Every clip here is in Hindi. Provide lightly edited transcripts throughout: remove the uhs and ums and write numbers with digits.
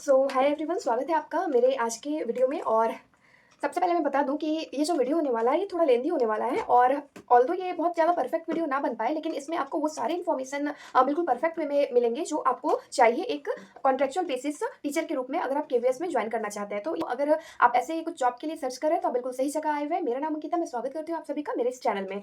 हाय एवरीवन, स्वागत है आपका मेरे आज के वीडियो में। और सबसे पहले मैं बता दूं कि ये जो वीडियो होने वाला है ये थोड़ा लेंदी होने वाला है। और ऑल्दो ये बहुत ज़्यादा परफेक्ट वीडियो ना बन पाए, लेकिन इसमें आपको वो सारे इन्फॉर्मेशन बिल्कुल परफेक्ट वे में मिलेंगे जो आपको चाहिए एक कॉन्ट्रेक्चुअल बेसिस टीचर के रूप में, अगर आप केवीएस में ज्वाइन करना चाहते हैं। तो अगर आप ऐसे ही कुछ जॉब के लिए सर्च कर रहे हैं तो आप बिल्कुल सही जगह आए हुए हैं। मेरा नाम अंकिता, मैं स्वागत करती हूँ आप सभी का मेरे इस चैनल में।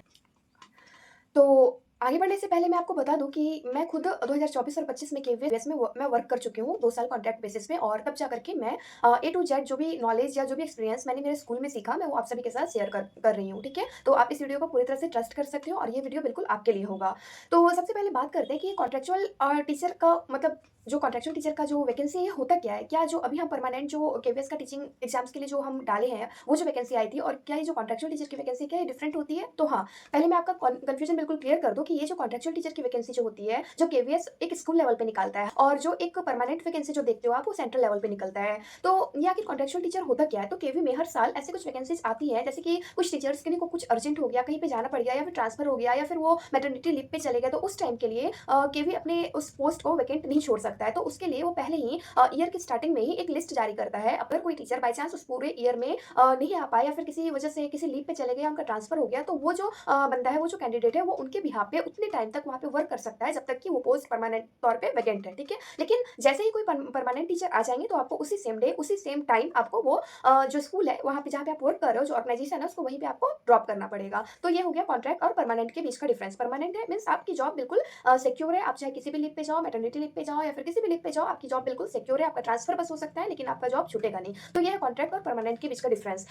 तो आगे बढ़ने से पहले मैं आपको बता दूँ कि मैं खुद 2024 और 25 में केवीएस में मैं वर्क कर चुकी हूँ 2 साल कॉन्ट्रैक्ट बेसिस पे। और तब जाकर के मैं ए टू जेड जो भी नॉलेज या जो भी एक्सपीरियंस मैंने मेरे स्कूल में सीखा, मैं वो आप सभी के साथ शेयर कर रही हूँ, ठीक है? तो आप इस वीडियो को पूरी तरह से ट्रस्ट कर सकते हो और ये वीडियो बिल्कुल आपके लिए होगा। तो सबसे पहले बात करते हैं कि कॉन्ट्रेक्चुअल टीचर का मतलब जो कॉन्ट्रेक्चुअल टीचर का जो वैकेंसी है होता क्या है? क्या जो अभी हम परमानेंट जो केवीएस का टीचिंग एग्जाम्स के लिए जो हम डाले हैं, वो जो वैकेंसी आई थी, और क्या ये जो कॉन्ट्रेक्चुअल टीचर की वैकेंसी क्या ये डिफरेंट होती है? तो हाँ, पहले मैं आपका कंफ्यूजन बिल्कुल क्लियर कर दूं कि ये जो कॉन्ट्रेक्चुअल टीचर की वैकेंसी जो होती है, जो केवीएस एक स्कूल लेवल पे निकालता है, और जो एक परमानेंट वैकेंसी जो देखते हो आप वो सेंट्रल लेवल पे निकलता है। तो ये आखिर कॉन्ट्रेक्चुअल टीचर होता क्या है? तो केवी में हर साल ऐसे कुछ वैकेंसीज आती है, जैसे कि कुछ टीचर्स के लिए कुछ अर्जेंट हो गया, कहीं पे जाना पड़ गया, या फिर ट्रांसफर हो गया, या फिर वो मैटरनिटी लीव पे चले गए, तो उस टाइम के लिए केवी अपने उस पोस्ट को वैकेंट नहीं छोड़ सकता है। तो उसके लिए वो पहले ही ईयर की स्टार्टिंग में ही एक लिस्ट जारी करता है। अगर कोई टीचर बाय चांस उस पूरे ईयर में नहीं आ पाया, या फिर किसी वजह से किसी लीव पे चले गए, उनका ट्रांसफर हो गया, तो वो जो बंदा है, वो जो कैंडिडेट है, वो उनके बिहाफ पे उतने टाइम तक वहाँ पे वर्क कर सकता है जब तक कि वो पोस्ट परमानेंट तौर पे वैकेंट है, ठीक है? लेकिन जैसे ही कोई परमानेंट टीचर आ जाएंगे तो आपको उसी सेम डे उसी सेम टाइम आपको वो जो स्कूल है वहाँ पे जहाँ पे आप वर्क कर रहे हो, जो ऑर्गेनाइजेशन है, उसको वहीं पे आपको ड्रॉप करना पड़ेगा। तो ये हो गया कॉन्ट्रैक्ट और परमानेंट के बीच का डिफरेंस। परमानेंट है मीन्स आपकी जॉब बिल्कुल सिक्योर है। आप चाहे किसी भी लीव पे जाओ, मैटरनिटी लीव पे जाओ, या फिर किसी भी लीव पे जाओ, आपकी जॉब बिल्कुल सिक्योर है। आपका ट्रांसफर बस हो सकता है, लेकिन आपका जॉब छूटेगा नहीं। तो ये है कॉन्ट्रैक्ट और परमानेंट के बीच का डिफरेंस।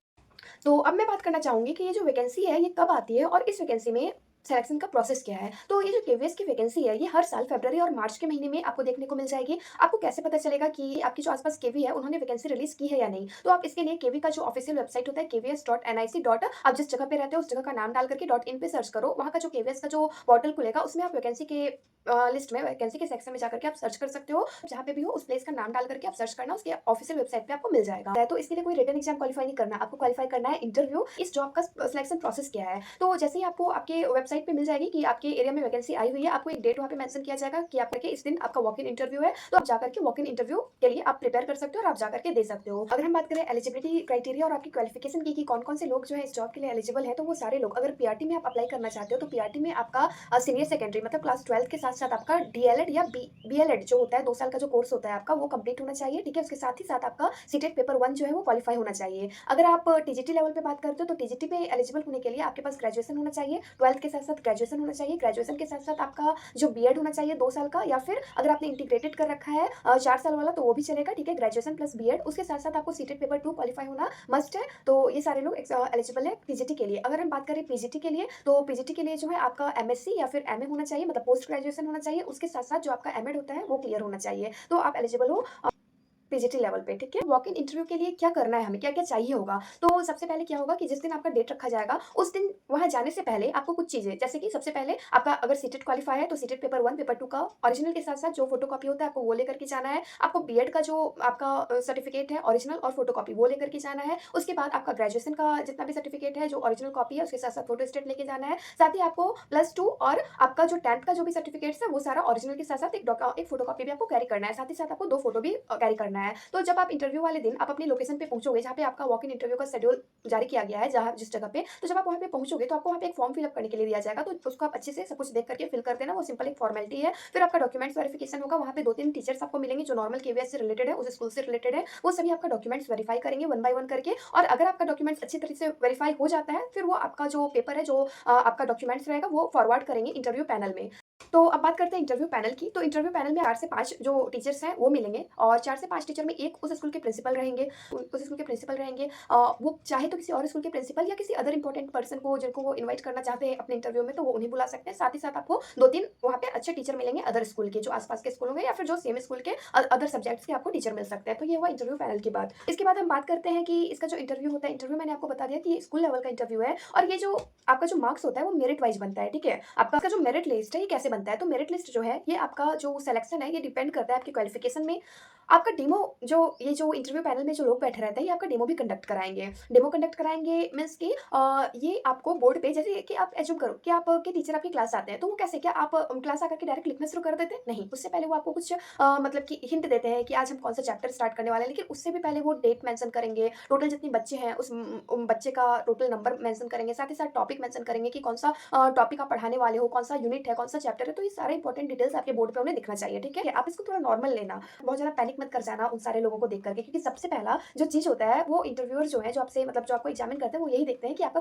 तो अब मैं बात करना चाहूँगी कि ये जो वैकेंसी है ये कब आती है, और इस वैकेंसी में सिलेक्शन का प्रोसेस क्या है। तो ये जो केवीएस की वैकेंसी है ये हर साल फरवरी और मार्च के महीने में आपको देखने को मिल जाएगी। आपको कैसे पता चलेगा कि आपकी जो आसपास केवी है उन्होंने वैकेंसी रिलीज की है या नहीं? तो आप इसके लिए केवी का जो ऑफिशियल वेबसाइट होता है kvs.nic. आप जिस जगह पे रहते हो उस जगह का नाम डाल करके .in पे सर्च करो। वहाँ का जो केवीएस का जो पोर्टल खुलेगा उसमें आप वैकेंसी के लिस्ट में वैकेंसी के सेक्शन में जाकर के आप सर्च कर सकते हो। जहाँ पे भी हो उस प्लेस का नाम डाल करके आप सर्च करना, उसके ऑफिशियल वेबसाइट पे आपको मिल जाएगा। तो इसके लिए कोई रिटन एग्जाम क्वालीफाई नहीं करना, आपको क्वालीफाई करना है इंटरव्यू। इस जॉब का सिलेक्शन प्रोसेस क्या है? तो जैसे ही आपको आपके वेबसाइट पे मिल जाएगी कि आपके एरिया में वैकेंसी आई हुई है, आपको एक डेट वहाँ पे मेंशन किया जाएगा कि आपके इस दिन आपका वॉक इन इंटरव्यू है। तो आप जाकर के वॉक इन इंटरव्यू के लिए आप प्रिपेयर कर सकते हो और आप जाकर के दे सकते हो। अगर हम बात करें एलिजिबिलिटी क्राइटेरिया और आपकी क्वालिफिकेशन की कि कौन-कौन से लोग जो है इस जॉब के लिए एलिजिबल है, तो वो सारे लोग। अगर पीआरटी में आप अप्लाई करना चाहते हो तो पीआरटी में आपका सीनियर सेकेंडरी मतलब क्लास 12 के साथ-साथ आपका डीएलएड या बीएलएड जो होता है 2 साल का जो कोर्स होता है आपका, वो कंप्लीट होना चाहिए, ठीक है? उसके साथ ही साथ आपका सीटेट पेपर 1 जो है वो क्वालीफाई होना चाहिए। अगर आप टीजीटी लेवल पे बात करते हो तो टीजीटी पे एलिजिबल होने के लिए आपके पास ग्रेजुएशन होना चाहिए, 12th के साथ-साथ ग्रेजुएशन होना चाहिए। ग्रेजुएशन के साथ-साथ आपका जो बीएड होना चाहिए 2 साल का, या फिर अगर आपने इंटीग्रेटेड कर रखा है 4 साल वाला तो वो भी चलेगा, ठीक है? Graduation plus BEd. उसके साथ-साथ आपको सीटेट पेपर 2 क्वालीफाई होना मस्ट है। तो ये सारे लोग एलिजिबल है पीजीटी के लिए। अगर हम बात करें पीजीटी के लिए, तो पीजीटी के लिए जो है आपका एमएससी या फिर एमए होना चाहिए, मतलब पोस्ट ग्रेजुएशन होना चाहिए। उसके साथ-साथ जो आपका एमएड होता है वो क्लियर होना चाहिए। तो आप एलिजिबल हो पीजीटी लेवल पे, ठीक है? वॉक इन इंटरव्यू के लिए क्या करना है हमें, क्या-क्या चाहिए होगा? तो सबसे पहले क्या होगा कि जिस दिन आपका डेट रखा जाएगा, उस दिन वहाँ जाने से पहले आपको कुछ चीज़ें, जैसे कि सबसे पहले आपका अगर सीटेट क्वालीफाई है तो सीटेट पेपर 1, पेपर 2 का ओरिजिनल के साथ-साथ जो फोटोकॉपी होता है आपको वो लेकर के जाना है। आपको बीएड का जो आपका सर्टिफिकेट है ओरिजिनल और फोटोकॉपी वो लेकर के जाना है। उसके बाद आपका ग्रेजुएशन का जितना भी सर्टिफिकेट है जो ओरिजिनल कॉपी है उसके साथ-साथ फोटोस्टेट लेके जाना है। साथ ही आपको +2 और आपका जो 10th का जो भी सर्टिफिकेट्स है वो सारा ओरिजिनल के साथ-साथ एक फोटोकॉपी भी आपको कैरी करना है। साथ ही साथ आपको 2 फोटो भी कैरी करना है। तो जब आप इंटरव्यू वाले दिन आप अपनी लोकेशन पे पहुंचोगे, जहाँ पे आपका वॉक इन इंटरव्यू का शेड्यूल जारी किया गया है, जहाँ जिस जगह पे, तो जब आप वहाँ पे पहुंचोगे तो आपको वहाँ पे एक फॉर्म फिलअप करने के लिए दिया जाएगा। तो उसको आप अच्छे से सब कुछ देख करके फिल कर देना, वो सिंपल एक फॉर्मेलिटी है। फिर आपका डॉक्यूमेंट्स वेरिफिकेशन होगा। वहाँ पे 2-3 टीचर्स आपको मिलेंगे जो नॉर्मल केवीएस से रिलेटेड है, उस स्कूल से रिलेटेड है। वो सभी आपका डॉक्यूमेंट्स वेरीफाई करेंगे वन बाय वन करके। और अगर आपका डॉक्यूमेंट्स अच्छी तरह से वेरीफाई हो जाता है, फिर वो आपका जो पेपर है, जो आपका डॉक्यूमेंट्स रहेगा, वो फॉरवर्ड करेंगे इंटरव्यू पैनल में। तो अब बात करते हैं इंटरव्यू पैनल की। तो इंटरव्यू पैनल में 4 से 5 जो टीचर्स हैं वो मिलेंगे, और 4 से 5 टीचर में एक उस स्कूल के प्रिंसिपल रहेंगे। उस स्कूल के प्रिंसिपल रहेंगे। वो चाहे तो किसी और स्कूल के प्रिंसिपल या किसी अदर इंपॉर्टेंट पर्सन को जिनको वो इनवाइट करना चाहते हैं अपने इंटरव्यू में, तो वो उन्हें बुला सकते हैं। साथ ही साथ आपको 2-3 वहाँ पे अच्छे टीचर मिलेंगे अदर स्कूल के, जो आसपास के स्कूल होंगे, या फिर जो सेम स्कूल के अदर सब्जेक्ट्स के आपको टीचर मिल सकते हैं। तो ये हुआ इंटरव्यू पैनल की बात। इसके बाद हम बात करते हैं कि इसका जो इंटरव्यू होता है, इंटरव्यू मैंने आपको बता दिया कि स्कूल लेवल का इंटरव्यू है, और ये जो आपका जो मार्क्स होता है वो मेरिट वाइज बनता है, ठीक है? आपका जो मेरिट लिस्ट है ये कैसे कैसे बनता है? तो मेरिट लिस्ट जो है, ये आपका जो सिलेक्शन है, ये डिपेंड करता है आपकी क्वालिफ़िकेशन में। आपका डेमो जो ये जो इंटरव्यू पैनल में जो लोग बैठे रहते हैं, ये आपका डेमो भी कंडक्ट कराएँगे। डेमो कंडक्ट कराएँगे मीन्स कि ये आपको बोर्ड पे जैसे कि आप एज़्यूम करो कि आपके टीचर आपकी क्लास आते हैं, तो वो कैसे क्या आप क्लास आकर के डायरेक्ट लिखना शुरू कर देते हैं? नहीं, उससे पहले वो आपको कुछ मतलब कि हिंट देते हैं कि आज हम कौन-सा चैप्टर स्टार्ट करने वाले हैं, लेकिन उससे भी पहले वो डेट मेंशन करेंगे, टोटल जितने बच्चे हैं उस बच्चे का टोटल नंबर मेंशन करेंगे, साथ ही साथ टॉपिक मेंशन करेंगे कि कौन-सा टॉपिक आप पढ़ाने वाले हो, कौन-सा यूनिट है, कौन-सा चैप्टर है, तो ये सारे इंपॉर्टेंट डिटेल्स आपके बोर्ड पे उन्हें दिखना चाहिए, ठीक है? आप इसको थोड़ा नॉर्मल लेना, बहुत ज़्यादा पैनिक मत कर जाना उन सारे लोगों को देख कर के, क्योंकि सबसे पहला जो चीज़ होता है वो इंटरव्यूअर जो है, जो आपसे मतलब जो आपको एग्ज़ामिन करते हैं, वो यही देखते हैं कि आपका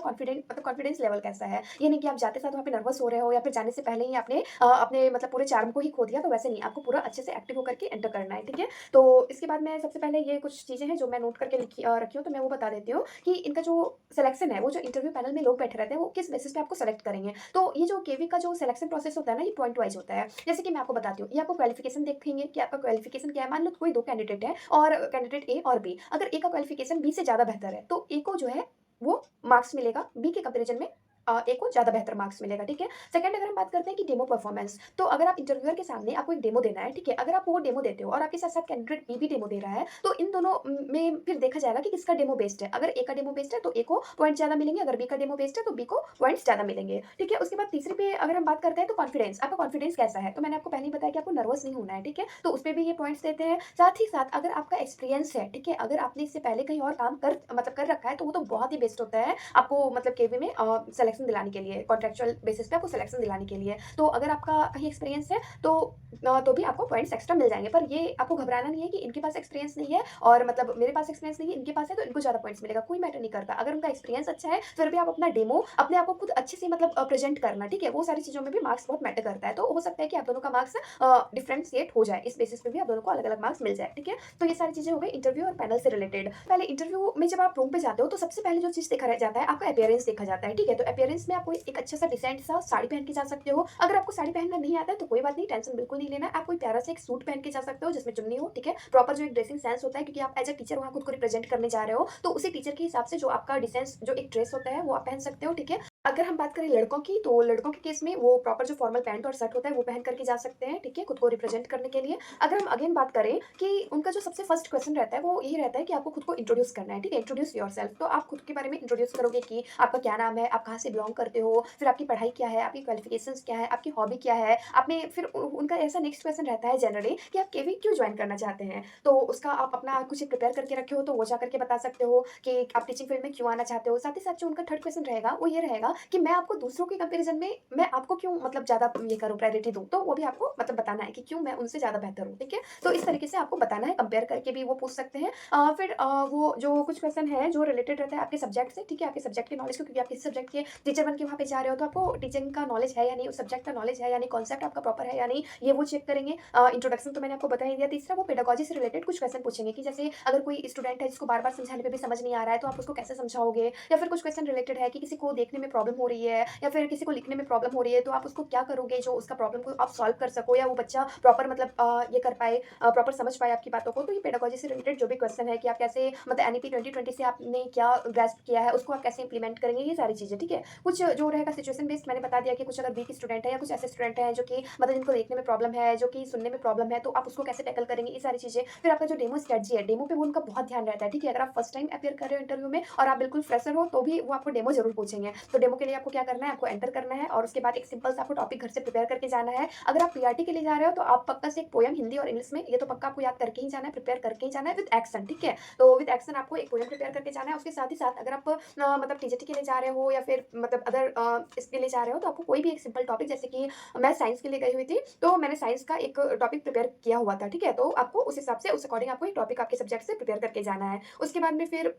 कॉन्फिडेंस लेवल कैसा है। ये नहीं कि आप जाते साथ वहाँ पे नर्वस हो रहे हो या फिर जाने से पहले ही आपने अपने मतलब पूरे चार्म को ही खो दिया, तो वैसे नहीं, आपको पूरा अच्छे से एक्टिव होकर के एंटर करना है, ठीक है? तो इसके बाद मैं सबसे पहले ये कुछ चीज़ें हैं जो मैं नोट करके रखी हूँ, तो मैं वो बता देती हूँ कि इनका जो सिलेक्शन है, वो जो इंटरव्यू पैनल में लोग बैठे रहते हैं, वो किस बेसिस पे आपको सेलेक्ट करेंगे। तो ये जो केवी का जो सिलेक्शन प्रोसेस होता है ना, ये पॉइंट वाइज़ होता है। जैसे कि मैं आपको बताती हूँ, ये आपको क्वालिफ़िकेशन देखेंगे कि आपका क्वालिफ़िकेशन क्या है। मान लो कोई 2 कैंडिडेट है और कैंडिडेट ए और बी। अगर ए का क्वालिफ़िकेशन बी से ज़्यादा बेहतर है, तो ए को जो है वो मार्क्स मिलेगा, बी के कंपैरिज़न में ए को ज़्यादा बेहतर मार्क्स मिलेगा, ठीक है? सेकंड अगर हम बात करते हैं कि डेमो परफॉर्मेंस, तो अगर आप इंटरव्यूअर के सामने आपको एक डेमो देना है, ठीक है? अगर आप वो डेमो देते हो और आपके साथ-साथ कैंडिडेट बी भी डेमो दे रहा है, तो इन दोनों में फिर देखा जाएगा कि किसका डेमो बेस्ट है। अगर ए का डेमो बेस्ट है, तो ए को पॉइंट ज़्यादा मिलेंगे, अगर बी का डेमो बेस्ट है, तो बी को पॉइंट्स ज़्यादा मिलेंगे, ठीक है? उसके बाद तीसरे पे अगर हम बात करते हैं तो कॉन्फिडेंस, आपका कॉन्फिडेंस कैसा है? तो मैंने आपको पहले ही बताया कि आपको नर्वस नहीं होना है, ठीक है? तो उसपे भी ये पॉइंट्स देते हैं। साथ ही साथ अगर आपका एक्सपीरियंस है, ठीक है? अगर आपने इससे पहले कहीं और काम कर रखा है, तो वो तो बहुत ही बेस्ट होता है आपको मतलब केवी में सिलेक्शन दिलाने के लिए, कॉन्ट्रैक्चुअल बेसिस पे आपको सिलेक्शन दिलाने के लिए। तो अगर आपका कहीं एक्सपीरियंस है तो भी आपको पॉइंट्स एक्स्ट्रा मिल जाएँगे। पर ये आपको घबराना नहीं है कि इनके पास एक्सपीरियंस नहीं है और मतलब मेरे पास एक्सपीरियंस नहीं है, इनके पास है तो इनको ज़्यादा पॉइंट्स मिलेगा, कोई मैटर नहीं करता। अगर उनका एक्सपीरियंस अच्छा है, फिर भी आप अपना डेमो अपने आप को खुद अच्छे से मतलब प्रेज़ेंट करना, ठीक है? वो सारी चीज़ों में भी मार्क्स बहुत मैटर करता है। तो हो सकता है कि आप दोनों का मार्क्स डिफरेंशिएट हो जाए। इस बेसिस पे भी आप दोनों को अलग-अलग मार्क्स मिल जाए, ठीक है? तो ये सारी चीज़ें हो गई इंटरव्यू और पैनल से रिलेटेड। पहले इंटरव्यू में जब आप रूम पे जाते हो, तो सबसे पहले जो चीज़ देखा रह जाता है, आपका अपीयरेंस देखा जाता है, ठीक है? तो अपीयरेंस में आप कोई एक अच्छा सा डिसेंट सा साड़ी पहन के जा सकते हो। अगर आपको साड़ी पहनना नहीं आता है, तो कोई बात नहीं, टेंशन बिल्कुल नहीं लेना है। आप कोई प्यारा सा एक सूट पहन के जा सकते हो, जिसमें चुन्नी हो, ठीक है? प्रॉपर जो एक ड्रेसिंग सेंस होता है, क्योंकि आप एज़ अ टीचर वहाँ खुद को रिप्रेज़ेंट करने जा रहे हो, तो उसी टीचर के हिसाब से जो आपका डिसेंस जो एक ड्रेस होता है, वो आप पहन सकते हो, ठीक है? अगर हम बात करें लड़कों की, तो लड़कों के केस में वो प्रॉपर जो फॉर्मल पैंट और शर्ट होता है, वो पहन कर के जा सकते हैं, ठीक है? खुद को रिप्रेज़ेंट करने के लिए। अगर हम अगेन बात करें कि उनका जो सबसे फर्स्ट क्वेश्चन रहता है, वो यही रहता है कि आपको खुद को इंट्रोड्यूस करना है, ठीक है? Introduce yourself. तो आप खुद के बारे में इंट्रोड्यूस करोगे कि आपका क्या नाम है, आप कहाँ से बिलॉन्ग करते हो, फिर आपकी पढ़ाई क्या है, आपकी क्वालिफ़िकेशंस क्या है, आपकी हॉबी क्या है। आपने फिर उनका ऐसा नेक्स्ट क्वेश्चन रहता है जनरली कि आप केवी क्यों जॉइन करना चाहते हैं? तो उसका आप अपना कुछ प्रिपेयर करके रखे हो, तो वो जाकर के बता सकते हो कि आप टीचिंग फील्ड में क्यों आना चाहते हो। साथ ही साथ जो उनका थर्ड क्वेश्चन रहेगा, वो ये रहेगा कि मैं आपको दूसरों के कंपैरिज़न में मैं आपको क्यों मतलब ज़्यादा ये करूँ, प्रायोरिटी दूँ। तो वो भी आपको मतलब बताना है कि क्यों मैं उनसे ज़्यादा बेहतर हूँ, ठीक है? तो इस तरीके से आपको बताना है, कंपेयर करके भी वो पूछ सकते हैं। फिर वो जो कुछ क्वेश्चन है जो रिलेटेड रहता है आपके सब्जेक्ट से, ठीक है? आपके सब्जेक्ट के नॉलेज को, क्योंकि आप किसी सब्जेक्ट के टीचर बन के वहाँ पे जा रहे हो, तो आपको टीचिंग का नॉलेज है या नहीं, उस सब्जेक्ट का नॉलेज है या नहीं, कॉन्सेप्ट आपका प्रॉपर है या नहीं, ये वो चेक करेंगे। इंट्रोडक्शन तो मैंने आपको बता ही दिया। तीसरा वो पेडागॉजी से रिलेटेड कुछ क्वेश्चन पूछेंगे कि जैसे अगर कोई स्टूडेंट है जिसको बार-बार समझाने पे भी समझ नहीं आ रहा है, तो आप उसको कैसे समझाओगे? या फिर कुछ क्वेश्चन रिलेटेड है कि किसी को देखने में प्रॉब्लम हो रही है या फिर किसी को लिखने में प्रॉब्लम हो रही है, तो आप उसको क्या करोगे जो उसका प्रॉब्लम को आप सॉल्व कर सको या वो बच्चा प्रॉपर मतलब ये कर पाए, प्रॉपर समझ पाए आपकी बातों को। तो ये पेडागॉजी से रिलेटेड जो भी क्वेश्चन है कि आप कैसे मतलब एनईपी 2020 से आपने क्या ग्रास्प किया है, उसको आप कैसे इंप्लीमेंट करेंगे, ये सारी चीज़ें, ठीक है? कुछ जो रहेगा सिचुएशन बेस्ड, मैंने बता दिया कि कुछ अगर वीक स्टूडेंट है या कुछ ऐसे स्टूडेंट हैं जो कि मतलब जिनको देखने में प्रॉब्लम है, जो कि सुनने में प्रॉब्लम है, तो आप उसको कैसे टैकल करेंगे, ये सारी चीज़ें। फिर आपका जो डेमो स्ट्रेटजी है, डेमो पे वो उनका बहुत ध्यान रहता है, ठीक है? अगर आप फर्स्ट टाइम अपीयर कर रहे हो इंटरव्यू में और आप बिल्कुल फ्रेशर हो, तो भी वो आपको डेमो ज़रूर पूछेंगे। तो डेमो के लिए आपको क्या करना है, आपको एंटर करना है और उसके बाद एक सिंपल सा आपको टॉपिक घर से प्रिपेयर करके जाना है। अगर आप पीआरटी के लिए जा रहे हो, तो आप पक्का से एक पोएम हिंदी और इंग्लिश में, ये तो पक्का आपको याद करके ही जाना है, प्रिपेयर करके ही जाना है विद एक्शन, ठीक है? तो विद एक्शन आपको एक पोएम प्रिपेयर करके जाना है। उसके साथ ही साथ अगर आप मतलब टीजीटी के लिए जा रहे हो या फिर मतलब अदर इसके लिए जा रहे हो, तो आपको कोई भी एक सिंपल टॉपिक, जैसे कि मैं साइंस के लिए गई हुई थी, तो मैंने साइंस का एक टॉपिक प्रिपेयर किया हुआ था, ठीक है? तो आपको उस हिसाब से, उस अकॉर्डिंग आपको एक टॉपिक आपके सब्जेक्ट से प्रिपेयर करके जाना है। उसके बाद में फिर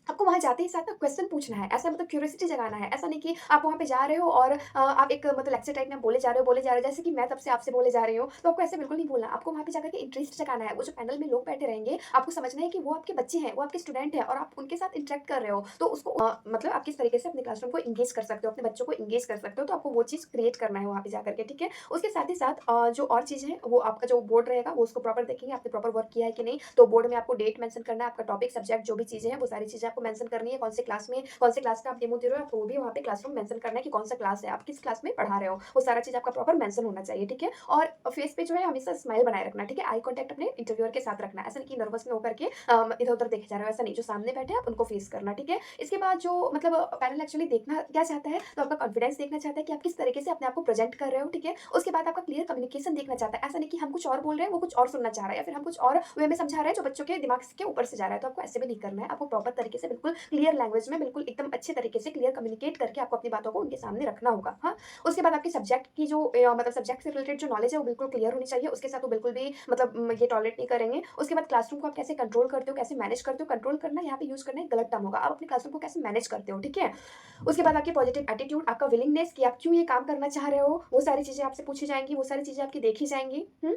आपको वहाँ जाते ही साथ ना क्वेश्चन पूछना है, ऐसा मतलब क्यूरियोसिटी जगाना है। ऐसा नहीं कि आप वहाँ पे जा रहे हो और आप एक मतलब लेक्चर टाइप में बोले जा रहे हो, जैसे कि मैं तब से आपसे बोले जा रही हूँ, तो आपको ऐसे बिल्कुल नहीं बोलना। आपको वहाँ पे जाकर के इंटरेस्ट जगाना है। वो जो पैनल में लोग बैठे रहेंगे, आपको समझना है कि वो आपके बच्चे हैं, वो आपके स्टूडेंट हैं और आप उनके साथ इंटरेक्ट कर रहे हो। तो उसको मतलब आप किस तरीके से अपने क्लासरूम को एंगेज कर सकते हो, अपने बच्चों को एंगेज कर सकते हो, तो आपको वो चीज़ क्रिएट करना है वहाँ पे जाकर के, ठीक है? उसके साथ ही साथ जो और चीज़ें हैं, वो आपका जो बोर्ड रहेगा, वो उसको प्रॉपर देखेंगे, आपने प्रॉपर वर्क किया है कि नहीं। तो बोर्ड में आपको डेट मेंशन करना है, आपका टॉपिक, सब्जेक्ट जो भी चीज़ें हैं, वो सारी चीज़ें आपको मेंशन करनी है, कौन से क्लास में, कौन से क्लास का आप डेमो दे रहे हो, आपको वो भी वहाँ पे क्लासरूम मेंशन करना है कि कौन सा क्लास है, आप किस क्लास में पढ़ा रहे हो, वो सारा चीज़ आपका प्रॉपर मेंशन होना चाहिए, ठीक है? और फेस पे जो है हमेशा स्माइल बनाए रखना, ठीक है? आई कॉन्टैक्ट अपने इंटरव्यूअर के साथ रखना, ऐसा नहीं कि नर्वस में होकर के इधर-उधर देखे जा रहे हो, ऐसा नहीं, जो सामने बैठे हैं आप उनको फेस करना, ठीक है? इसके बाद जो मतलब पैनल एक्चुअली देखना क्या चाहता है, तो आपका कॉन्फिडेंस देखना चाहता है कि आप किस तरीके से अपने आप को प्रेज़ेंट कर रहे हो, ठीक है? उसके बाद आपका क्लियर कम्युनिकेशन देखना चाहता है, ऐसा नहीं कि हम कुछ और बोल रहे हैं, वो कुछ और सुनना चाह रहा है, या फिर हम कुछ और वे में समझा रहे हैं जो बच्चों के दिमाग के ऊपर से जा रहा है, तो आपको ऐसे भी नहीं करना है। आपको प्रॉपर तरीके से बिल्कुल क्लियर लैंग्वेज में बिल्कुल एकदम अच्छे तरीके से क्लियर कम्युनिकेट करके आपको अपनी बातों को उनके सामने रखना होगा, हाँ? उसके बाद आपके सब्जेक्ट की जो मतलब सब्जेक्ट से रिलेटेड जो नॉलेज है वो बिल्कुल क्लियर होनी चाहिए, उसके साथ वो बिल्कुल भी मतलब ये टॉलरेट नहीं करेंगे। उसके बाद क्लासरूम को आप कैसे कंट्रोल करते हो, कैसे मैनेज करते हो, कंट्रोल करना यहाँ पे यूज़ करना एक गलत टर्म होगा। आप अपने क्लासरूम को कैसे मैनेज करते हो, ठीक है? उसके बाद आपकी पॉजिटिव एटीट्यूड, आपका विलिंगनेस कि आप क्यों ये काम करना चाह रहे हो, वो सारी चीज़ें आपसे पूछी जाएँगी, वो सारी चीज़ें आपकी देखी जाएँगी। हुँ?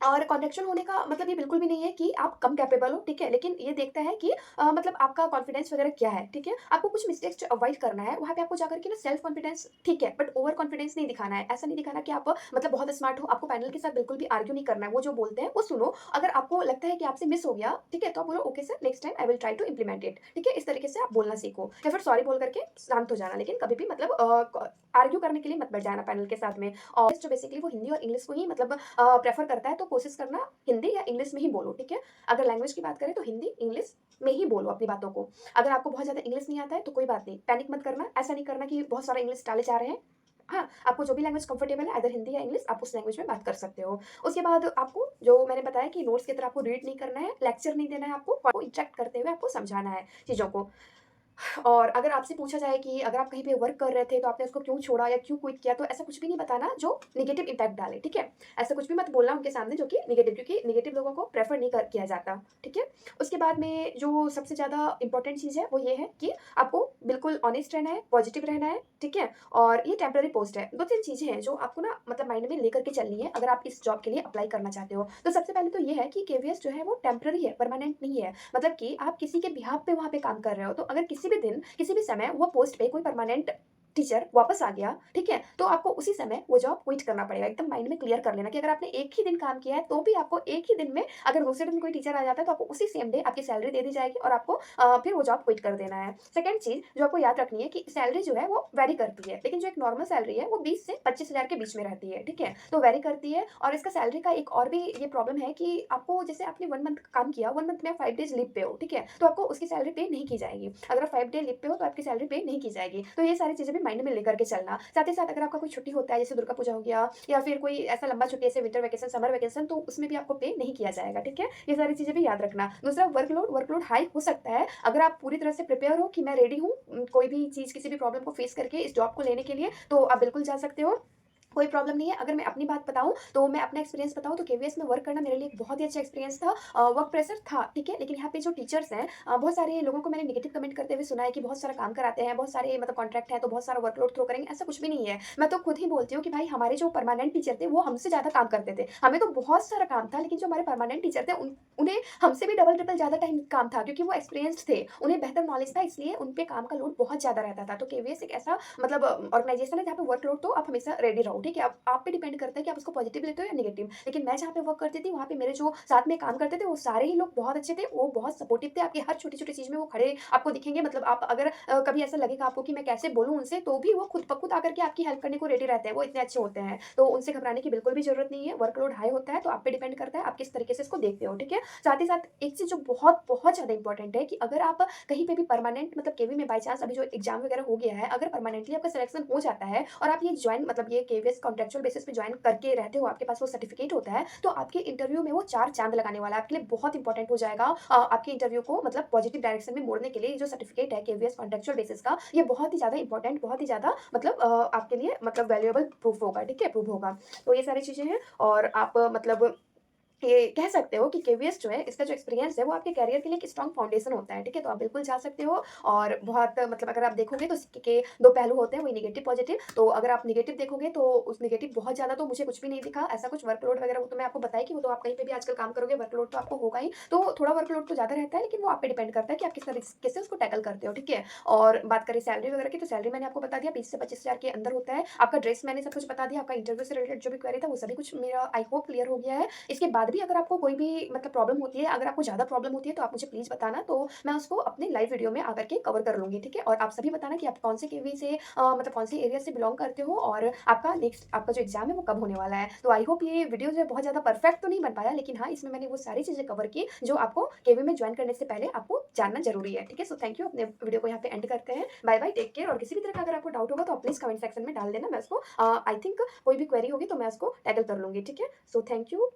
और कॉन्ट्रेक्चुअल होने का मतलब ये बिल्कुल भी नहीं है कि आप कम कैपेबल हो, ठीक है? लेकिन ये देखता है कि मतलब आपका कॉन्फिडेंस वगैरह क्या है, ठीक है? आपको कुछ मिस्टेक्स जो अवॉइड करना है, वहाँ पे आपको जाकर के ना सेल्फ कॉन्फिडेंस ठीक है, बट ओवर कॉन्फिडेंस नहीं दिखाना है। ऐसा नहीं दिखाना कि आप मतलब बहुत स्मार्ट हो, आपको पैनल के साथ बिल्कुल भी आर्ग्यू नहीं करना है। वो जो बोलते हैं, वो सुनो। अगर आपको लगता है कि आपसे मिस हो गया, ठीक है? तो आप बोलो, "okay sir, next time I will try to implement it." ठीक है? इस तरीके से आप बोलना सीखो या फिर सॉरी बोल करके शांत हो जाना। लेकिन कभी भी मतलब आर्ग्यू करने के लिए मत बैठ जाना पैनल के साथ में। और जो बेसिकली वो हिंदी और इंग्लिश को ही मतलब प्रेफ़र करता है, तो कोशिश करना हिंदी या इंग्लिश में ही बोलो, ठीक है? अगर लैंग्वेज की बात करें तो हिंदी, इंग्लिश में ही बोलो अपनी बातों को। अगर आपको बहुत ज़्यादा इंग्लिश नहीं आता है तो कोई बात नहीं, पैनिक मत करना। ऐसा नहीं करना कि बहुत सारा इंग्लिश डाले जा रहे हैं। हाँ, आपको जो भी लैंग्वेज कंफर्टेबल है, आइदर हिंदी या इंग्लिश, आप उस लैंग्वेज में बात कर सकते हो। उसके बाद आपको जो मैंने बताया कि नोट्स की तरह आपको रीड नहीं करना है, लेक्चर नहीं देना है आपको इंटरैक्ट करते हुए आपको समझाना है चीज़ों को। और अगर आपसे पूछा जाए कि अगर आप कहीं पे वर्क कर रहे थे तो आपने उसको क्यों छोड़ा या क्यों क्विट किया, तो ऐसा कुछ भी नहीं बताना जो नेगेटिव इम्पैक्ट डाले, ठीक है? ऐसा कुछ भी मत बोलना उनके सामने जो कि नेगेटिव, क्योंकि नेगेटिव लोगों को प्रेफ़र नहीं कर किया जाता, ठीक है? उसके बाद में जो सबसे ज़्यादा इम्पोर्टेंट चीज़ है वो ये है कि आपको बिल्कुल ऑनेस्ट रहना है, पॉजिटिव रहना है, ठीक है? और ये टेम्परेरी पोस्ट है। 2-3 चीज़ें हैं जो आपको ना मतलब माइंड में लेकर के चलनी है अगर आप इस जॉब के लिए अप्लाई करना चाहते हो। तो सबसे पहले तो ये है कि केवीएस जो है वो टेम्परेरी है, परमानेंट नहीं है। मतलब कि आप किसी के बिहाफ़ पे वहाँ पे काम कर रहे हो, तो अगर किसी भी दिन, किसी भी समय वो पोस्ट पे कोई परमानेंट टीचर वापस आ गया, ठीक है? तो आपको उसी समय वो जॉब क्विट करना पड़ेगा। एकदम माइंड में क्लियर कर लेना कि अगर आपने एक ही दिन काम किया है, तो भी आपको एक ही दिन में अगर दूसरे दिन कोई टीचर आ जाता है, तो आपको उसी सेम डे आपकी सैलरी दे दी जाएगी और आपको फिर वो जॉब क्विट कर देना है। सेकंड चीज़ जो आपको याद रखनी है कि सैलरी जो है वो वेरी करती है, लेकिन जो एक नॉर्मल सैलरी है वो 20 से 25,000 के बीच में रहती है, ठीक है? तो वेरी करती है। और इसका सैलरी का एक और भी ये प्रॉब्लम है कि आपको जैसे आपने 1 मंथ काम किया, 1 मंथ में आप 5 डेज़ लीव पे हो, ठीक है? तो आपको उसकी सैलरी पे नहीं की जाएगी। अगर आप 5 डे लीव पे हो तो आपकी सैलरी पे नहीं की जाएगी। तो ये सारी चीज़ें भी माइंड में लेकर के चलना। साथ ही साथ अगर आपका कोई छुट्टी होता है, जैसे दुर्गा पूजा हो गया या फिर कोई ऐसा लंबा छुट्टी जैसे विंटर वैकेशन, समर वैकेशन, तो उसमें भी आपको पे नहीं किया जाएगा, ठीक है? ये सारी चीज़ें भी याद रखना। दूसरा वर्कलोड हाई हो सकता है। अगर आप पूरी तरह से प्रिपेयर हो कि मैं रेडी हूँ कोई भी चीज़, किसी भी प्रॉब्लम को फेस करके इस जॉब को लेने के लिए, तो आप बिल्कुल जा सकते हो। कोई प्रॉब्लम नहीं है। अगर मैं अपनी बात बताऊँ, तो मैं अपना एक्सपीरियंस बताऊँ तो केवीएस में वर्क करना मेरे लिए एक बहुत ही अच्छा एक्सपीरियंस था। वर्क प्रेशर था, ठीक है? लेकिन यहाँ पे जो टीचर्स हैं बहुत सारे लोगों को मैंने नेगेटिव कमेंट करते हुए सुना है कि बहुत सारा काम कराते हैं, बहुत सारे मतलब कॉन्ट्रैक्ट है तो बहुत सारा वर्कलोड थ्रो करेंगे, ऐसा कुछ भी नहीं है। मैं तो खुद ही बोलती हूँ कि भाई हमारे जो परमानेंट टीचर थे वो हमसे ज़्यादा काम करते थे। हमें तो बहुत सारा काम था, लेकिन जो हमारे परमानेंट टीचर थे उन्हें हमसे भी डबल ट्रिपल ज़्यादा टाइम काम था, क्योंकि वो एक्सपीरियंस्ड थे। उन्हें बेहतर नॉलेज था, इसलिए उन पे काम का लोड बहुत ज़्यादा रहता था। तो केवीएस एक ऐसा मतलब ऑर्गेनाइजेशन है जहाँ पे वर्कलोड तो आप हमेशा रेडी रहो, ठीक है? अब आप पे डिपेंड करता है कि आप उसको पॉजिटिव लेते हो या नेगेटिव। लेकिन मैं जहाँ पे वर्क करती थी, वहाँ पे मेरे जो साथ में काम करते थे वो सारे ही लोग बहुत अच्छे थे, वो बहुत सपोर्टिव थे। आपकी हर छोटी-छोटी चीज़ में वो खड़े आपको दिखेंगे। मतलब आप अगर कभी ऐसा लगेगा आपको कि मैं कैसे बोलूँ उनसे, तो भी वो खुद ब खुद आकर के आपकी हेल्प करने को रेडी रहते हैं, वो इतने अच्छे होते हैं। तो उनसे घबराने की बिल्कुल भी ज़रूरत नहीं है। वर्कलोड हाई होता है तो आप पे डिपेंड करता है आप किस तरीके से इसको देखते हो, ठीक है? साथ ही साथ एक चीज़ जो बहुत ज़्यादा इंपॉर्टेंट है कि अगर आप कहीं पे भी परमानेंट मतलब केवी में बाय चांस अभी जो एग्ज़ाम वगैरह हो गया है, अगर परमानेंटली आपका सिलेक्शन हो जाता है और आप ये जॉइन मतलब ये केवीएस कॉन्ट्रैक्चुअल बेसिस पे जॉइन करके रहते हो, आपके पास वो सर्टिफिकेट होता है, तो आपके इंटरव्यू में वो 4 चाँद लगाने वाला है। आपके लिए बहुत इंपॉर्टेंट हो जाएगा आपके इंटरव्यू को मतलब पॉजिटिव डायरेक्शन में मोड़ने के लिए। ये जो सर्टिफिकेट है केवीएस कॉन्ट्रैक्चुअल बेसिस का, ये बहुत ही ज़्यादा इंपॉर्टेंट, बहुत ही ज़्यादा मतलब आपके लिए मतलब वैल्यूएबल प्रूफ होगा, ठीक है? प्रूफ होगा। तो ये सारी चीज़ें हैं और आप मतलब ये कह सकते हो कि केवीएस जो है, इसका जो एक्सपीरियंस है वो आपके करियर के लिए एक स्ट्रॉन्ग फाउंडेशन होता है, ठीक है? तो आप बिल्कुल जा सकते हो। और बहुत मतलब अगर आप देखोगे तो सिक्के के 2 पहलू होते हैं, वही नेगेटिव, पॉजिटिव। तो अगर आप नेगेटिव देखोगे तो उस नेगेटिव बहुत ज़्यादा तो मुझे कुछ भी नहीं दिखा, ऐसा कुछ वर्कलोड वगैरह वो तो मैं आपको बताई कि वो तो आप कहीं पे भी आजकल काम करोगे वर्कलोड तो आपको होगा ही। तो थोड़ा वर्कलोड तो ज़्यादा रहता है, लेकिन वो आप पे डिपेंड करता है कि आप किस तरीके से उसको टैकल करते हो, ठीक है? और बात करें सैलरी वगैरह की, तो सैलरी मैंने आपको बता दिया 20 से 25,000 के अंदर होता है। आपका ड्रेस मैंने सब कुछ बता दिया, आपका इंटरव्यू से रिलेटेड जो भी क्वेरी था वो सभी कुछ मेरा आई होप क्लियर हो गया है। इसके बाद भी अगर आपको कोई भी मतलब प्रॉब्लम होती है, अगर आपको ज़्यादा प्रॉब्लम होती है तो आप मुझे प्लीज़ बताना, तो मैं उसको अपने लाइव वीडियो में आकर के कवर कर लूँगी, ठीक है? और आप सभी बताना कि आप कौन से केवी से मतलब कौन से एरिया से बिलॉन्ग करते हो और आपका जो एग्ज़ाम है वो कब होने वाला है। तो आई होप ये वीडियो जो है बहुत ज़्यादा परफेक्ट तो नहीं बन पाया, लेकिन हाँ, इसमें मैंने वो सारी चीज़ें कवर की जो आपको केवी में जॉइन करने से पहले आपको जानना ज़रूरी है, ठीक है? सो थैंक यू, अपने वीडियो को यहाँ पे एंड करते हैं। बाय बाय, टेक केयर, और किसी भी तरह का अगर आपको डाउट होगा तो आप प्लीज़ कमेंट सेक्शन में डाल देना, मैं उसको आई थिंक कोई भी क्वेरी होगी तो मैं उसको टैकल कर लूँगी, ठीक है? So thank you.